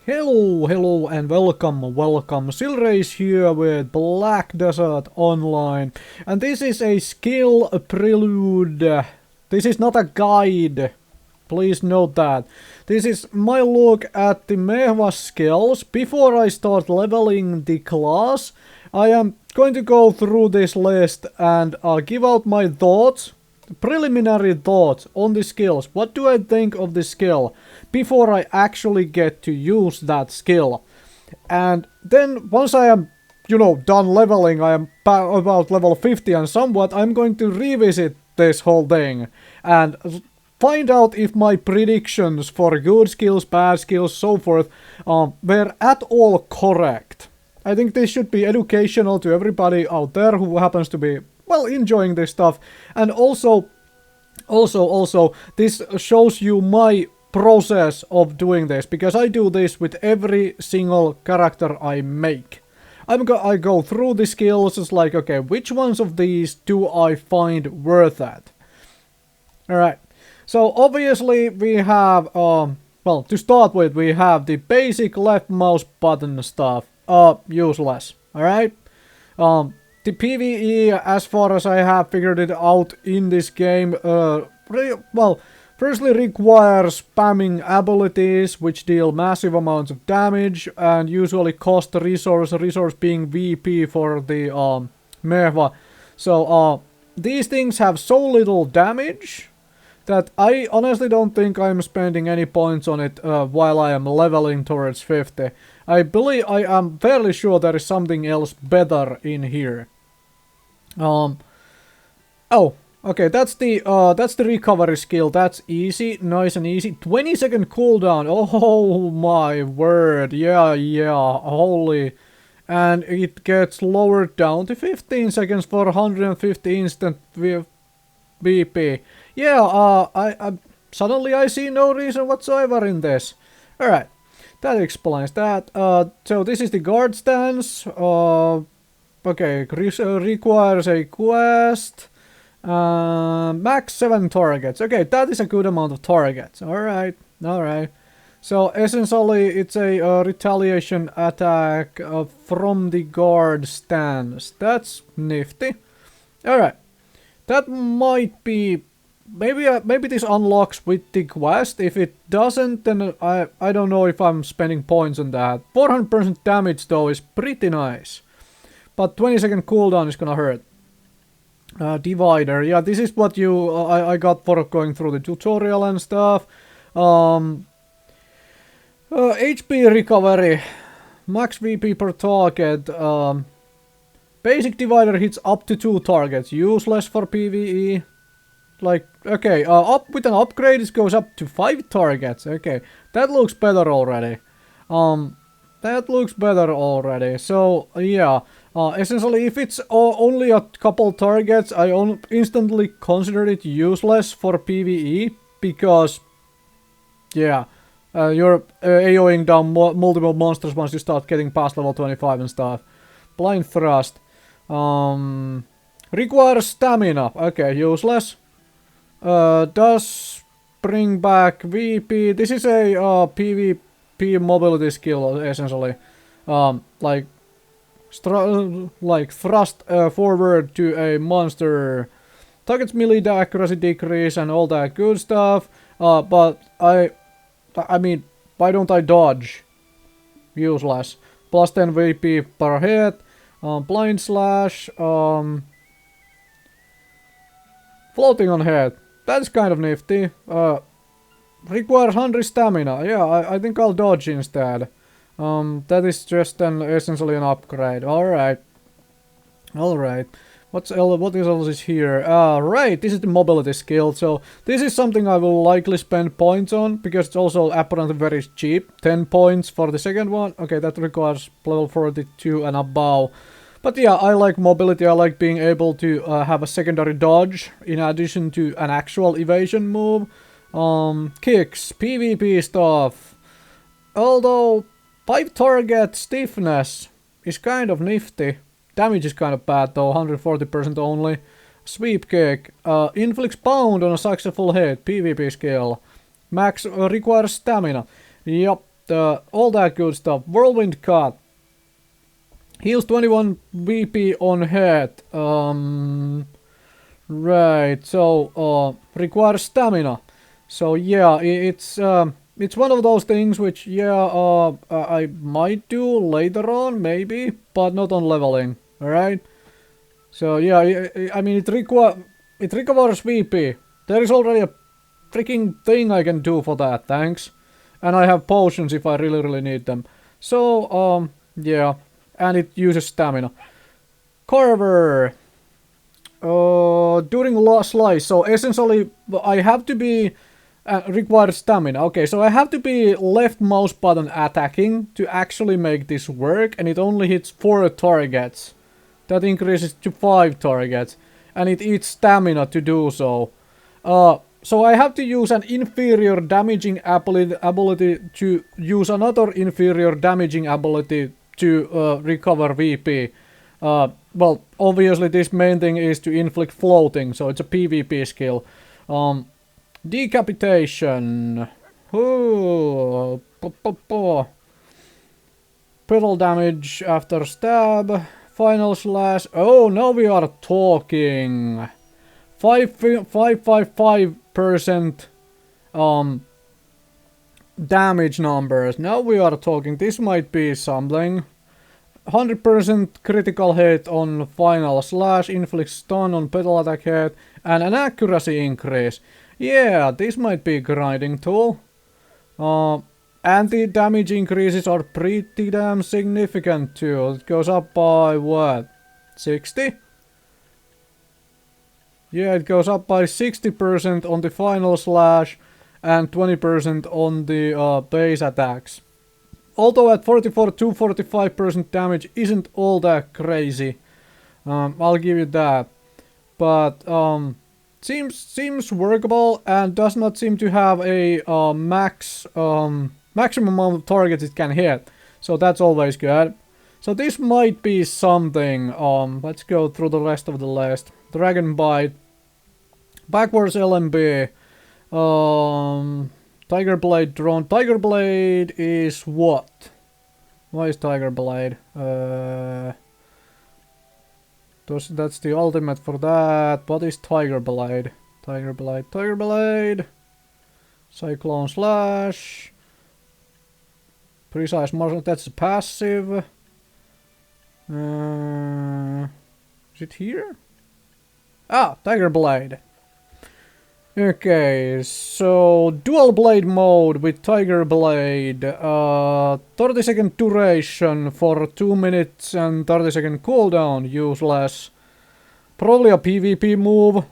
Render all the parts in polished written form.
Hello and welcome. Silrace here with Black Desert Online. And this is a skill prelude. This is not a guide. Please note that. This is my look at the Maehwa skills. Before I start leveling the class, I am going to go through this list and give out my thoughts. Preliminary thoughts on the skills. What do I think of the skill before I actually get to use that skill? And then once I am, done leveling, I am about level 50 and somewhat, I'm going to revisit this whole thing and find out if my predictions for good skills, bad skills, so forth, were at all correct. I think this should be educational to everybody out there who happens to be enjoying this stuff, and also this shows you my process of doing this, because I do this with every single character I make. I go through the skills. It's like, okay, which ones of these do I find worth it? Alright, so obviously we have, to start with, we have the basic left mouse button stuff, useless, alright? The PvE, as far as I have figured it out in this game, firstly requires spamming abilities, which deal massive amounts of damage, and usually cost resource being VP for the Maehwa. So, these things have so little damage that I honestly don't think I'm spending any points on it while I am leveling towards 50. I am fairly sure there is something else better in here. Okay, that's the recovery skill. That's easy, nice and easy. 20-second cooldown. Oh my word. Yeah, holy. And it gets lowered down to 15 seconds for 150 instant BP. Yeah, I suddenly I see no reason whatsoever in this. Alright, that explains that. So this is the guard stance. Okay, requires a quest. Max 7 targets. Okay, that is a good amount of targets. Alright. So essentially it's a retaliation attack from the guard stance. That's nifty. Alright. That might be... Maybe this unlocks with the quest. If it doesn't, then I don't know if I'm spending points on that. 400% damage though is pretty nice. But 20-second cooldown is gonna hurt. Divider. Yeah, this is what I got for going through the tutorial and stuff. HP recovery. Max VP per target. Basic divider hits up to 2 targets. Useless for PvE. Like, okay, up with an upgrade it goes up to 5 targets. Okay, that looks better already. So, yeah. Essentially, if it's only a couple targets, I instantly consider it useless for PvE, because, yeah, you're AOing down multiple monsters once you start getting past level 25 and stuff. Blind Thrust. Requires stamina. Okay, useless. Does bring back VP. This is a PvP mobility skill, essentially. Like thrust forward to a monster. Target's melee accuracy decrease and all that good stuff. But I mean, why don't I dodge? Useless. Plus 10 VP per hit. Blind slash. Floating on head. That's kind of nifty. Requires 100 stamina. Yeah, I think I'll dodge instead. That is just essentially an upgrade. Alright. What else is here? Right, this is the mobility skill. So this is something I will likely spend points on, because it's also apparently very cheap. 10 points for the second one. Okay, that requires level 42 and above. But yeah, I like mobility. I like being able to have a secondary dodge in addition to an actual evasion move. Kicks, PvP stuff. Although 5 target stiffness is kind of nifty. Damage is kind of bad though, 140% only. Sweep kick. Inflicts pound on a successful hit. PvP skill. Max requires stamina. Yup. all that good stuff. Whirlwind cut. Heals 21 VP on head. Right, so requires stamina. So yeah, it's one of those things which I might do later on, maybe, but not on leveling. All right. So yeah, I mean it recovers VP. There is already a freaking thing I can do for that. Thanks, and I have potions if I really need them. So yeah, and it uses stamina. Carver. During last slice, so essentially I have to be require stamina. Okay, so I have to be left mouse button attacking to actually make this work, and it only hits 4 targets. That increases to 5 targets, and it eats stamina to do so. So I have to use an inferior damaging ability to use another inferior damaging ability to recover VP. Well, obviously this main thing is to inflict floating, so it's a PvP skill. Decapitation. Ooh. Pedal damage after stab. Final slash. Oh, now we are talking. 555% damage numbers. Now we are talking. This might be something. 100% critical hit on final slash, inflicts stun on pedal attack hit, and an accuracy increase. Yeah, this might be a grinding tool. And the damage increases are pretty damn significant too. It goes up by what? 60? Yeah, it goes up by 60% on the final slash and 20% on the base attacks. Although at 44 to 45% damage isn't all that crazy. I'll give you that. But seems workable and does not seem to have a maximum amount of targets it can hit. So that's always good. So this might be something. Let's go through the rest of the list. Dragon Bite. Backwards LMB. Tiger Blade drone. Tiger Blade is what? Why is Tiger Blade? That's the ultimate for that. What is Tiger Blade? Tiger Blade. Tiger Blade. Cyclone slash. Precise motion. That's passive. Is it here? Ah, Tiger Blade. Okay, so dual blade mode with Tiger Blade, 30-second duration for 2 minutes and 30-second cooldown, useless. Probably a PvP move.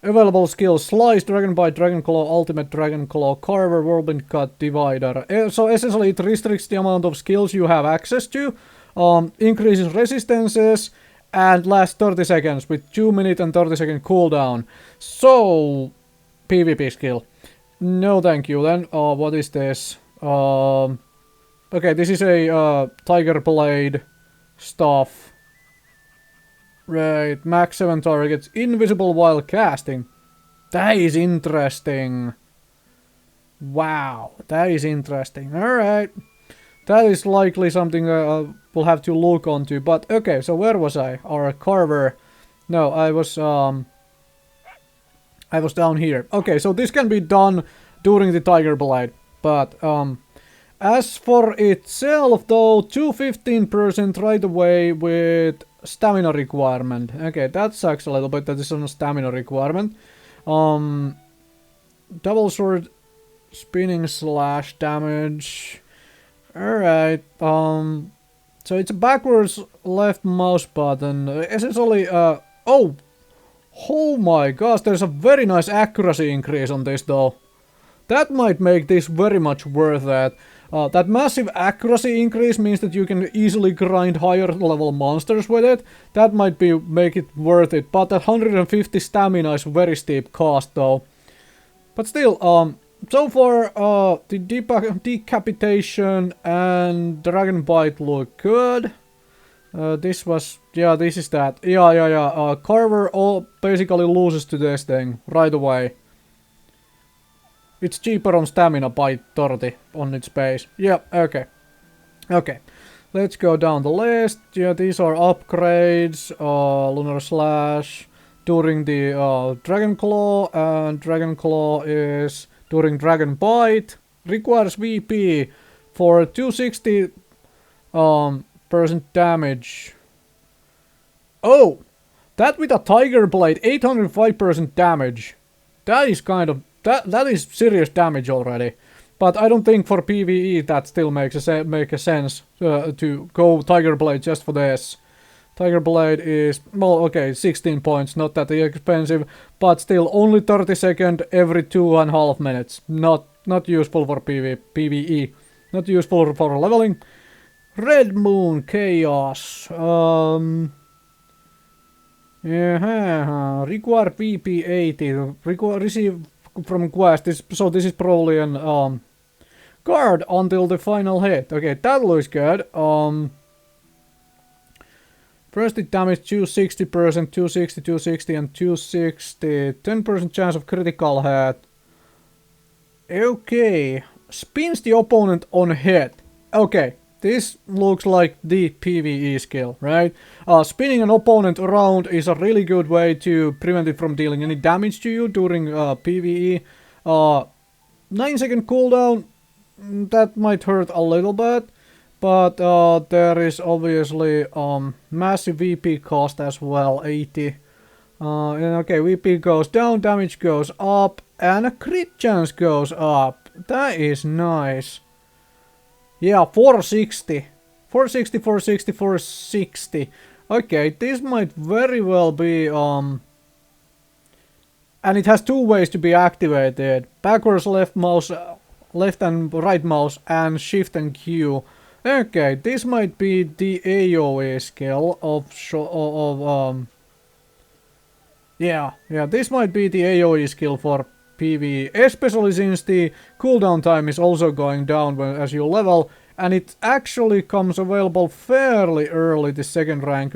Available skills: Slice, Dragon Bite, Dragon Claw, Ultimate Dragon Claw, Carver, Whirlwind Cut, Divider. So essentially it restricts the amount of skills you have access to, increases resistances, and lasts 30 seconds with 2 minute and 30-second cooldown. So, PvP skill. No thank you then. What is this? Okay, this is a Tiger Blade stuff. Right, max 7 targets. Invisible while casting. That is interesting. Wow, that is interesting. Alright. That is likely something we'll have to look onto. But okay, so where was I? Or Carver. No, I was down here. Okay, so this can be done during the Tiger Blade. But as for itself though, 215% right away with stamina requirement. Okay, that sucks a little bit that is on a stamina requirement. Double sword spinning slash damage. Alright, so it's a backwards left mouse button. Essentially, oh my gosh, there's a very nice accuracy increase on this though. That might make this very much worth it. That massive accuracy increase means that you can easily grind higher level monsters with it. That might make it worth it, but that 150 stamina is a very steep cost though. But still, so far, the decapitation and Dragon Bite look good. This was, yeah, this is that. Yeah. Carver basically loses to this thing right away. It's cheaper on stamina by 30 on its base. Yeah, okay. Okay. Let's go down the list. Yeah, these are upgrades. Lunar Slash during the Dragon Claw, and Dragon Claw is during Dragon Bite. Requires VP for 260 percent damage. Oh! That with a Tiger Blade, 805% damage. That is kind of... That is serious damage already. But I don't think for PvE that still makes a sense to go Tiger Blade just for this. Tiger Blade is... Well, okay, 16 points, not that expensive. But still, only 30 seconds every 2.5 minutes. Not useful for PvE. Not useful for leveling. Red Moon Chaos. Yeah, require VP 80. Receive from quest. So this is probably an guard until the final hit. Okay, that looks good. First hit damage 260%, 260, 260, and 260. 10% chance of critical hit. Okay. Spins the opponent on hit. Okay. This looks like the PvE skill, right? Spinning an opponent around is a really good way to prevent it from dealing any damage to you during PvE. 9-second cooldown, that might hurt a little bit, but there is obviously massive VP cost as well, 80. And okay, VP goes down, damage goes up, and a crit chance goes up. That is nice. Yeah, 460. 460, 460, 460. Okay, this might very well be, and it has two ways to be activated. Backwards left mouse, left and right mouse, and shift and Q. Okay, this might be the AoE skill yeah, this might be the AoE skill for PvE, especially since the cooldown time is also going down as you level, and it actually comes available fairly early, the second rank,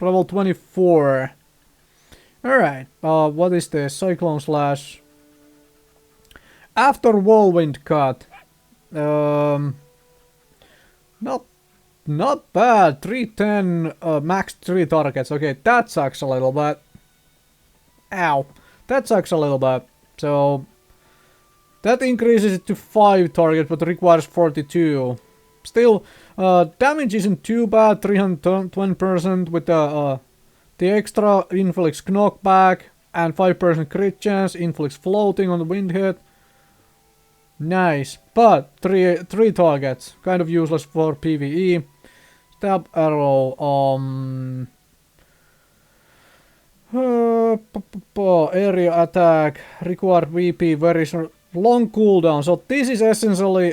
level 24. Alright, what is this? Cyclone Slash. After Whirlwind Cut. Not bad. 310, max 3 targets. Okay, that sucks a little bit. Ow. That sucks a little bit. So that increases it to 5 targets, but requires 42. Still, damage isn't too bad. 320% with the extra inflicts knockback and 5% crit chance. Inflicts floating on the wind hit. Nice, but three targets, kind of useless for PvE. Stab arrow. Area attack, required VP, very long cooldown. So this is essentially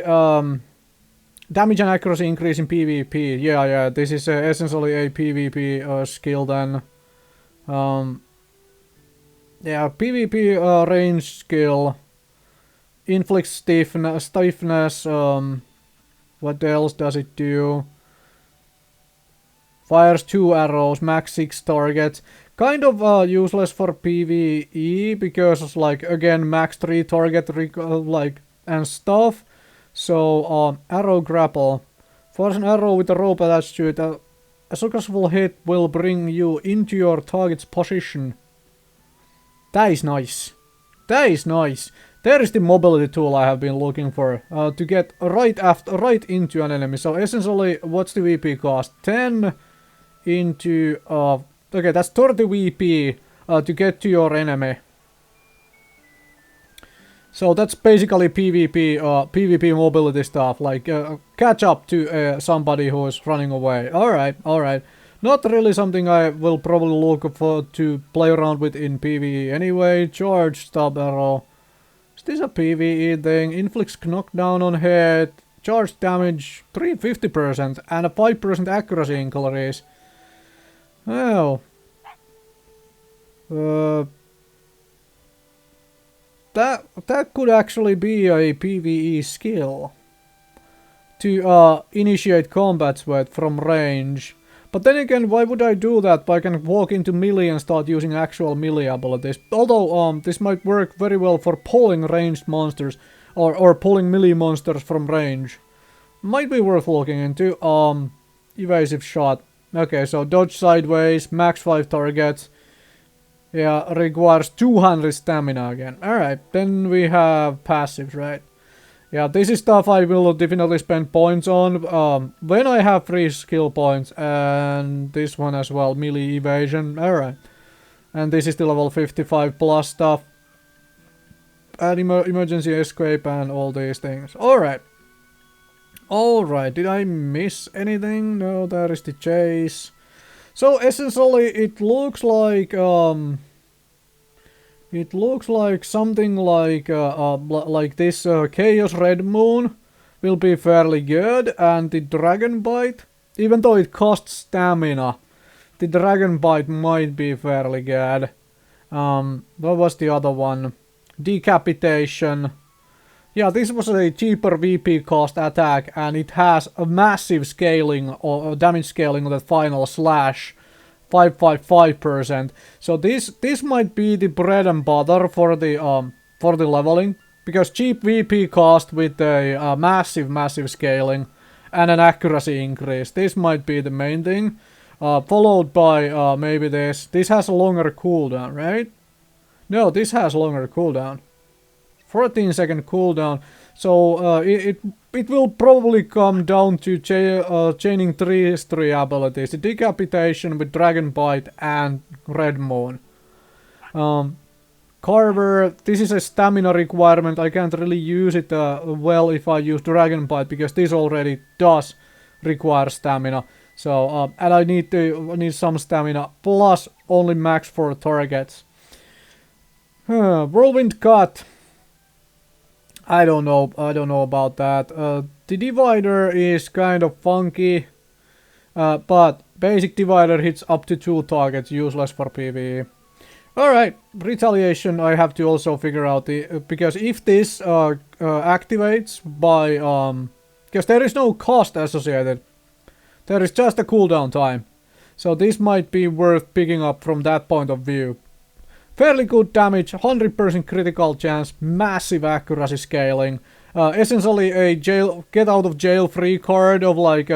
damage and accuracy increase in PvP. Yeah, this is essentially a PvP skill then. Yeah, PvP range skill. Inflicts stiffness. What else does it do? Fires 2 arrows, max 6 targets. Kind of useless for PvE because, like, again, max 3 target and stuff. So arrow grapple. Fires an arrow with a rope attached to it. A successful hit will bring you into your target's position. That is nice. That is nice. There is the mobility tool I have been looking for to get right into an enemy. So essentially, what's the VP cost? 10 into okay, that's 30 VP to get to your enemy. So that's basically PvP mobility stuff, like catch up to somebody who is running away. Alright. Not really something I will probably look for to play around with in PvE anyway. Charge, stab arrow. Is this a PvE thing? Inflicts knockdown on hit. Charge damage 350% and a 5% accuracy increase. Oh. That could actually be a PvE skill to initiate combats with from range. But then again, why would I do that? I can walk into melee and start using actual melee abilities. Although this might work very well for pulling ranged monsters or pulling melee monsters from range. Might be worth looking into. Evasive shot. Okay, so dodge sideways, max 5 targets. Yeah, requires 200 stamina again. Alright, then we have passives, right? Yeah, this is stuff I will definitely spend points on when I have free skill points. And this one as well, melee evasion. Alright. And this is the level 55 plus stuff. And emergency escape and all these things. Alright. Alright, did I miss anything? No, that is the chase. So essentially it looks like something like this Chaos Red Moon will be fairly good, and the Dragon Bite, even though it costs stamina, the Dragon Bite might be fairly good. What was the other one? Decapitation. Yeah, this was a cheaper VP cost attack, and it has a massive scaling or damage scaling on the final slash, 555%. So this might be the bread and butter for the leveling, because cheap VP cost with a massive scaling and an accuracy increase. This might be the main thing, followed by maybe this. This has a longer cooldown, right? No, this has longer cooldown. 14-second cooldown, so it will probably come down to chaining three abilities: the Decapitation with Dragon Bite and Red Moon. Carver, this is a stamina requirement. I can't really use it well if I use Dragon Bite, because this already does require stamina. So and I need some stamina, plus only max 4 targets. Whirlwind Cut. I don't know about that. The divider is kind of funky, but basic divider hits up to 2 targets, useless for PvE. Alright, retaliation I have to also figure out, because if this activates by, because there is no cost associated, there is just a cooldown time. So this might be worth picking up from that point of view. Fairly good damage, 100% critical chance, massive accuracy scaling. Essentially a get out of jail free card of like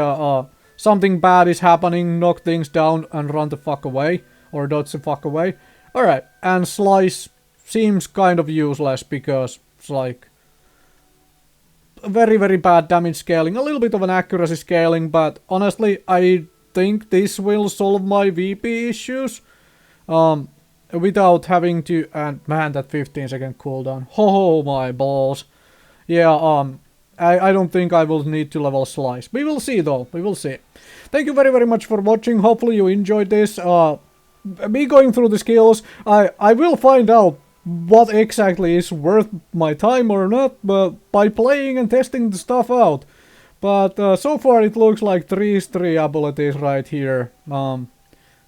something bad is happening, knock things down and run the fuck away. Or dodge the fuck away. Alright, and Slice seems kind of useless because it's like very bad damage scaling, a little bit of an accuracy scaling, but honestly I think this will solve my VP issues. Without having to, and man, that 15-second cooldown. Oh my balls. Yeah, I don't think I will need to level Slice. We will see though, we will see. Thank you very much for watching. Hopefully you enjoyed this. Me going through the skills, I will find out what exactly is worth my time or not, but by playing and testing the stuff out. But so far it looks like three abilities right here.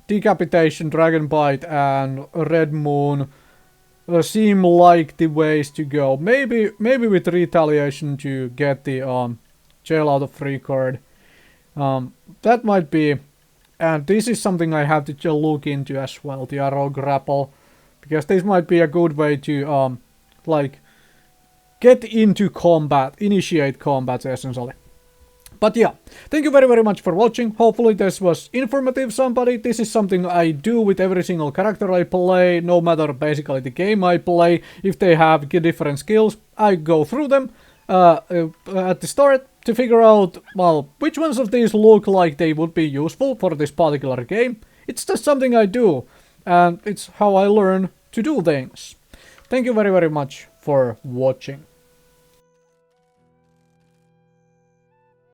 Decapitation, Dragon Bite, and Red Moon seem like the ways to go. Maybe with retaliation to get the jail out of free card. That might be, and this is something I have to look into as well. The arrow grapple, because this might be a good way to like get into combat, initiate combat essentially. But yeah, thank you very much for watching. Hopefully this was informative somebody. This is something I do with every single character I play, no matter basically the game I play. If they have different skills, I go through them at the start to figure out, well, which ones of these look like they would be useful for this particular game. It's just something I do, and it's how I learn to do things. Thank you very much for watching.